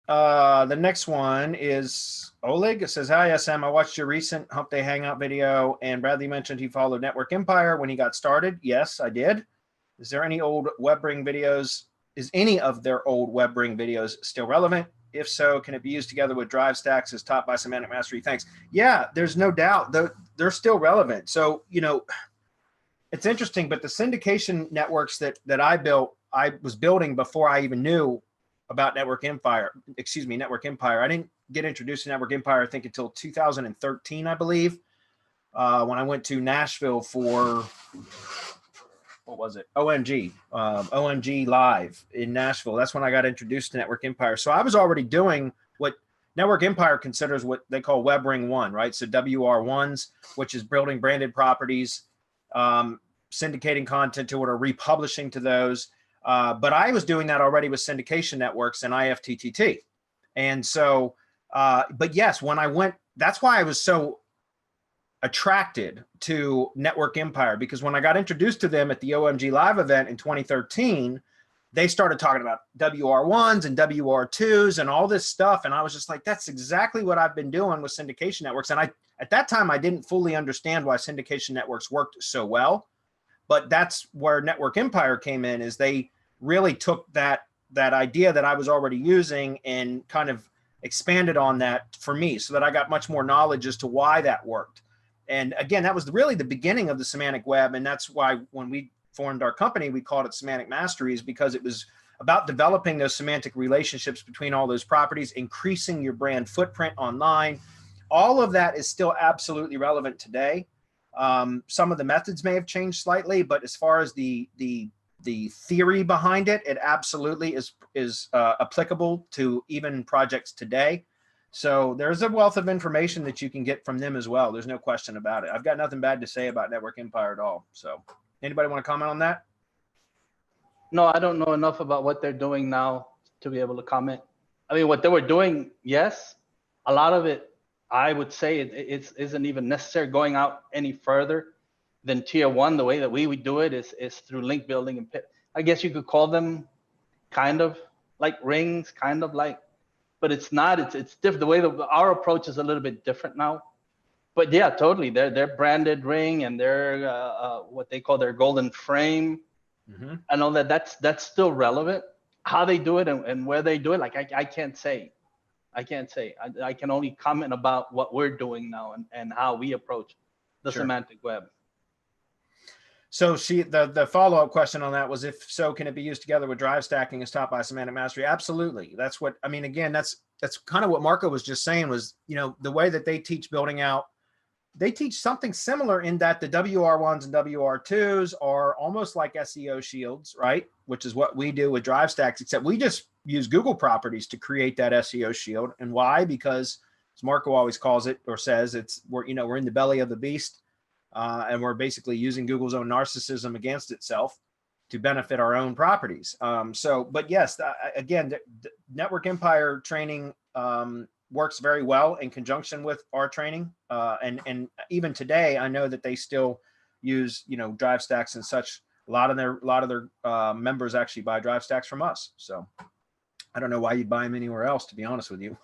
The next one is Oleg. It says, hi, SM. I watched your recent Hump Day Hangout video, and Bradley mentioned he followed Network Empire when he got started. Yes, I did. Is there any old WebRing videos? Is any of their old WebRing videos still relevant? If so, can it be used together with drive stacks as taught by Semantic Mastery? Thanks. Yeah, there's no doubt. They're still relevant. So, it's interesting, but the syndication networks that I built, I was building before I even knew about Network Empire. I didn't get introduced to Network Empire, I think, until 2013, I believe, when I went to Nashville for, what was it? OMG Live in Nashville. That's when I got introduced to Network Empire. So I was already doing what Network Empire considers what they call WebRing 1, right? So WR1s, which is building branded properties, syndicating content to it, or republishing to those. But I was doing that already with syndication networks and IFTTT. And so, but yes, when I went, that's why I was so attracted to Network Empire, because when I got introduced to them at the OMG Live event in 2013, they started talking about WR1s and WR2s and all this stuff. And I was just like, that's exactly what I've been doing with syndication networks. And at that time, I didn't fully understand why syndication networks worked so well. But that's where Network Empire came in, is they really took that idea that I was already using and kind of expanded on that for me, so that I got much more knowledge as to why that worked. And again, that was really the beginning of the semantic web. And that's why when we formed our company, we called it Semantic Masteries, because it was about developing those semantic relationships between all those properties, increasing your brand footprint online. All of that is still absolutely relevant today. Some of the methods may have changed slightly, but as far as the theory behind it, it absolutely is applicable to even projects today. So there's a wealth of information that you can get from them as well. There's no question about it. I've got nothing bad to say about Network Empire at all. So anybody want to comment on that? No, I don't know enough about what they're doing now to be able to comment. I mean, what they were doing, yes, a lot of it, I would say it isn't even necessary going out any further than tier one. The way that we would do it is through link building, and I guess you could call them kind of like rings, kind of like, but it's not. It's different. The way that our approach is a little bit different now. But yeah, totally. Their branded ring and their what they call their golden frame. Mm-hmm. I know that's still relevant. How they do it and where they do it, like I can't say. I can't say. I can only comment about what we're doing now and how we approach the semantic web. So the follow-up question on that was, if so, can it be used together with drive stacking as taught by Semantic Mastery? Absolutely. That's what, I mean, again, that's kind of what Marco was just saying, was, the way that they teach building out, they teach something similar in that the WR1s and WR2s are almost like SEO shields, right? Which is what we do with drive stacks, except we just use Google properties to create that SEO shield. And why? Because, as Marco always calls it, or says, we're in the belly of the beast. And we're basically using Google's own narcissism against itself to benefit our own properties. But yes, again, the Network Empire training works very well in conjunction with our training. And even today, I know that they still use, drive stacks and such. A lot of their members actually buy drive stacks from us. So I don't know why you'd buy them anywhere else, to be honest with you.